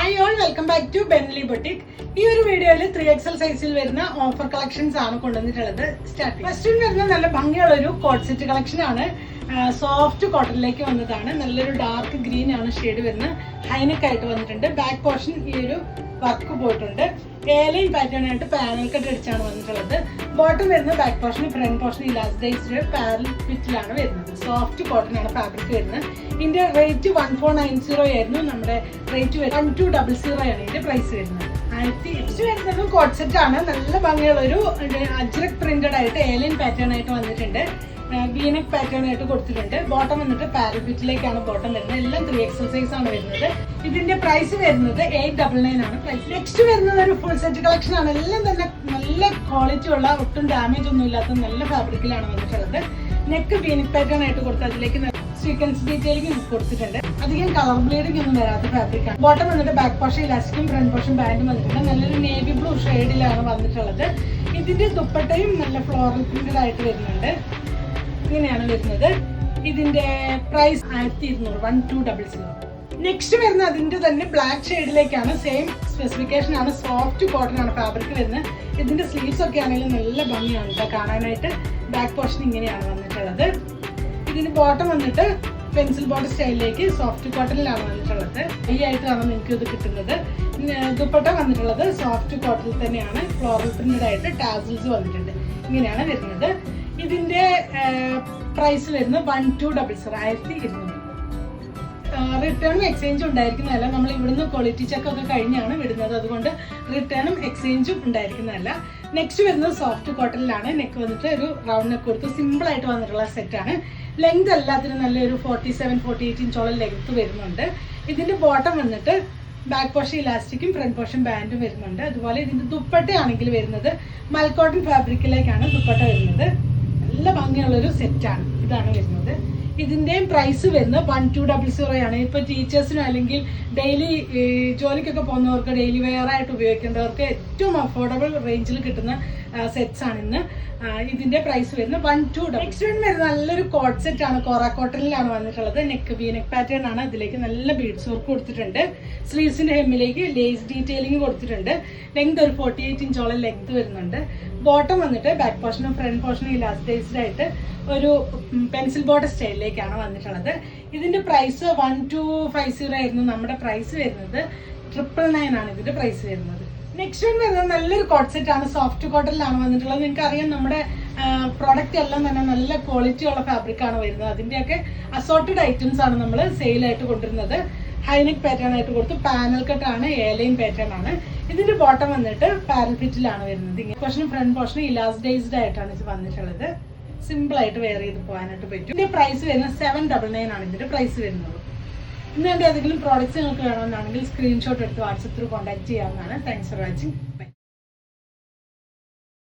Hi all, welcome back to Bentley Boutique. ഈ ഒരു വീഡിയോയിൽ 3XL സൈസിൽ വരുന്ന ഓഫർ കളക്ഷൻസ് ആണ് കൊണ്ടുവന്നിട്ടുള്ളത്. ഫസ്റ്റ് വരുന്ന നല്ല ഭംഗിയുള്ള ഒരു കോട്ട് സെറ്റ് കളക്ഷൻ ആണ്. സോഫ്റ്റ് കോട്ടണിലേക്ക് വന്നതാണ്. നല്ലൊരു ഡാർക്ക് ഗ്രീൻ ആണ് ഷെയ്ഡ് വരുന്നത്. ഹൈനെക്ക് ആയിട്ട് വന്നിട്ടുണ്ട്. ബാക്ക് പോർഷൻ ഈ ഒരു വർക്ക് പോയിട്ടുണ്ട്. ഏലൈൻ പാറ്റേൺ ആയിട്ട് പാനൽ കട്ട് അടിച്ചാണ് വന്നിട്ടുള്ളത്. ബോട്ടം വരുന്ന back portion front portion elastic parallel ഫിറ്റിലാണ് വരുന്നത്. സോഫ്റ്റ് കോട്ടൺ ആണ് ഫാബ്രിക് വരുന്നത്. ഇതിന്റെ റേറ്റ് 1490 ആയിരുന്നു. നമ്മുടെ റേറ്റ് 1200 ആണ് ഇതിന്റെ പ്രൈസ് വരുന്നത്. നെക്സ്റ്റ് വരുന്നത് കോട്ട് സെറ്റ് ആണ്. നല്ല ഭംഗിയുള്ള ഒരു അജ്രക് പ്രിന്റഡ് ആയിട്ട് ഏലൈൻ പാറ്റേൺ ആയിട്ട് വന്നിട്ടുണ്ട്. വീനെക്ക് പാറ്റേൺ ആയിട്ട് കൊടുത്തിട്ടുണ്ട്. ബോട്ടം വന്നിട്ട് പാരഫിറ്റിലേക്കാണ് ബോട്ടം വരുന്നത്. എല്ലാം 3XL സൈസ് ആണ് വരുന്നത്. ഇതിന്റെ പ്രൈസ് വരുന്നത് 899 ആണ് പ്രൈസ്. നെക്സ്റ്റ് വരുന്നത് ഒരു ഫുൾ സെറ്റ് കളക്ഷൻ ആണ്. എല്ലാം തന്നെ നല്ല ക്വാളിറ്റി ഉള്ള, ഒട്ടും ഡാമേജ് ഒന്നും ഇല്ലാത്ത നല്ല ഫാബ്രിക്കിലാണ് വന്നിട്ടുള്ളത്. നെക്ക് വീനെക്ക് പാറ്റേൺ ആയിട്ട് കൊടുത്ത് അതിലേക്ക് സീക്വൻസ് ഡീറ്റെയിലിംഗ് കൊടുത്തിട്ടുണ്ട്. അധികം കളർ ബ്ലീഡിംഗ് ഒന്നും വരാത്ത ഫാബ്രിക്കാണ്. ബോട്ടം വന്നിട്ട് ബാക്ക് പോർഷൻ ഇലാസ്റ്റിക്കും ഫ്രണ്ട് പോർഷൻ ബാൻഡും വന്നിട്ടുണ്ട്. നല്ലൊരു നേവി ബ്ലൂ ഷെയ്ഡിലാണ് വന്നിട്ടുള്ളത്. ഇതിന്റെ ദുപ്പട്ടയും നല്ല ഫ്ലോറൽ പ്രിന്റഡ് ആയിട്ട് വരുന്നുണ്ട്. ഇങ്ങനെയാണ് വരുന്നത്. ഇതിന്റെ പ്രൈസ് 1200. നെക്സ്റ്റ് വരുന്നത് അതിന്റെ തന്നെ ബ്ലാക്ക് ഷെയ്ഡിലേക്കാണ്. സെയിം സ്പെസിഫിക്കേഷൻ ആണ്. സോഫ്റ്റ് കോട്ടൺ ആണ് ഫാബ്രിക് വരുന്നത്. ഇതിന്റെ സ്ലീവ്സ് ഒക്കെ ആണെങ്കിലും നല്ല ഭംഗിയാണ് കേട്ടോ കാണാനായിട്ട്. ബാക്ക് പോർഷൻ ഇങ്ങനെയാണ് വന്നിട്ടുള്ളത്. ഇതിന് ബോട്ടം വന്നിട്ട് പെൻസിൽ ബോട്ടം സ്റ്റൈലിലേക്ക് സോഫ്റ്റ് കോട്ടണിലാണ് വന്നിട്ടുള്ളത്. ഈ ആയിട്ടാണ് നിങ്ങൾക്ക് ഇത് കിട്ടുന്നത്. ദുപ്പട്ട വന്നിട്ടുള്ളത് സോഫ്റ്റ് കോട്ടണിൽ തന്നെയാണ്. ഫ്ലോറൽ പ്രിന്റഡ് ആയിട്ട് ടാസിൽസ് വന്നിട്ടുണ്ട്. ഇങ്ങനെയാണ് വരുന്നത്. ഇതിന്റെ പ്രൈസ് വരുന്നത് 1200. 1200. റിട്ടേണും എക്സ്ചേഞ്ചും ഉണ്ടായിരിക്കുന്നതല്ല. നമ്മൾ ഇവിടുന്ന് ക്വാളിറ്റി ചെക്ക് ഒക്കെ കഴിഞ്ഞാണ് വിടുന്നത്. അതുകൊണ്ട് റിട്ടേണും എക്സ്ചേഞ്ചും ഉണ്ടായിരിക്കുന്നതല്ല. നെക്സ്റ്റ് വരുന്നത് സോഫ്റ്റ് കോട്ടണിലാണ്. നെക്ക് വന്നിട്ട് ഒരു റൗണ്ട് നെക്ക് കൊടുത്ത് സിമ്പിൾ ആയിട്ട് വന്നിട്ടുള്ള സെറ്റാണ്. ലെങ്ത് എല്ലാത്തിനും നല്ലൊരു 47-48 ഇഞ്ചോളം ലെങ്ത് വരുന്നുണ്ട്. ഇതിന്റെ ബോട്ടം വന്നിട്ട് ബാക്ക് പോർഷൻ ഇലാസ്റ്റിക്കും ഫ്രണ്ട് പോർഷൻ ബാൻഡും വരുന്നുണ്ട്. അതുപോലെ ഇതിന്റെ ദുപ്പട്ട ആണെങ്കിൽ വരുന്നത് മൽക്കോട്ടൺ ഫാബ്രിക്കിലേക്കാണ് ദുപ്പട്ട വരുന്നത്. നല്ല ഭംഗിയുള്ളൊരു സെറ്റാണ്. ഇതാണ് വരുന്നത്. ഇതിന്റെയും പ്രൈസ് വരുന്നത് 1200 ആണ്. ഇപ്പൊ ടീച്ചേഴ്സിനും അല്ലെങ്കിൽ ഡെയിലി ജോലിക്കൊക്കെ പോകുന്നവർക്ക് ഡെയിലി വെയർ ആയിട്ട് ഉപയോഗിക്കേണ്ടവർക്ക് ഏറ്റവും അഫോർഡബിൾ റേഞ്ചിൽ കിട്ടുന്ന സെറ്റ്സ് ആണ് ഇന്ന്. ഇതിന്റെ പ്രൈസ് വരുന്നത് 1200. നെക്സ്റ്റ് വരുന്നത് നല്ലൊരു കോട്ട് സെറ്റ് ആണ്. കോറ കോട്ടണിലാണ് വന്നിട്ടുള്ളത്. നെക്ക് വീനെക്ക് പാറ്റേൺ ആണ്. അതിലേക്ക് നല്ല ബീഡ്സ് വർക്ക് കൊടുത്തിട്ടുണ്ട്. സ്ലീവ്സിന്റെ ഹെമ്മിലേക്ക് ലേസ് ഡീറ്റെയിലിംഗ് കൊടുത്തിട്ടുണ്ട്. ലെങ്ത് ഒരു 48 ഇഞ്ചോളം ലെങ്ത് വരുന്നുണ്ട്. ബോട്ടം വന്നിട്ട് ബാക്ക് പോർഷനും ഫ്രണ്ട് പോർഷനും ഇലാസ്റ്റിക്ഡ് ആയിട്ട് ഒരു പെൻസിൽ ബോർഡർ സ്റ്റൈലിലേക്കാണ് വന്നിട്ടുള്ളത്. ഇതിന്റെ പ്രൈസ് 1250 ആയിരുന്നു. നമ്മുടെ പ്രൈസ് വരുന്നത് 999 ആണ് ഇതിന്റെ പ്രൈസ് വരുന്നത്. നെക്സ്റ്റ് വരുന്നത് നല്ലൊരു കോട്ട് സെറ്റ് ആണ്. സോഫ്റ്റ് കോട്ടണിലാണ് വന്നിട്ടുള്ളത്. നിങ്ങൾക്ക് അറിയാം നമ്മുടെ പ്രോഡക്റ്റ് എല്ലാം തന്നെ നല്ല ക്വാളിറ്റി ഉള്ള ഫാബ്രിക് ആണ് വരുന്നത്. അതിന്റെയൊക്കെ അസോർട്ടഡ് ഐറ്റംസ് ആണ് നമ്മൾ സെയിലായിട്ട് കൊണ്ടുവരുന്നത്. ഹൈനെക്ക് പാറ്റേൺ ആയിട്ട് കൊടുത്ത് പാനൽ കട്ട് ആണ്. ഏലൈൻ പാറ്റേൺ ആണ്. ഇതിന്റെ ബോട്ടം വന്നിട്ട് പാരൽ ഫിറ്റിലാണ് വരുന്നത്. പോർഷനും ഫ്രണ്ട് പോർഷനും ഇലാസ്റ്റിക്ഡ് ആയിട്ടാണ് ഇത് വന്നിട്ടുള്ളത്. സിമ്പിൾ ആയിട്ട് വെയർ ചെയ്ത് പോകാനായിട്ട് പറ്റും. ഇതിന്റെ പ്രൈസ് വരുന്നത് 799 ആണ് ഇതിന്റെ പ്രൈസ് വരുന്നത്. ഇന്ന് ഏതെങ്കിലും പ്രോഡക്റ്റ്സ് നിങ്ങൾക്ക് വേണമെന്നാണെങ്കിൽ സ്ക്രീൻഷോട്ട് എടുത്ത് വാട്സപ്പ് ത്രൂ കോൺടാക്ട് ചെയ്യാവുന്നതാണ്. Thanks for watching. ബൈ.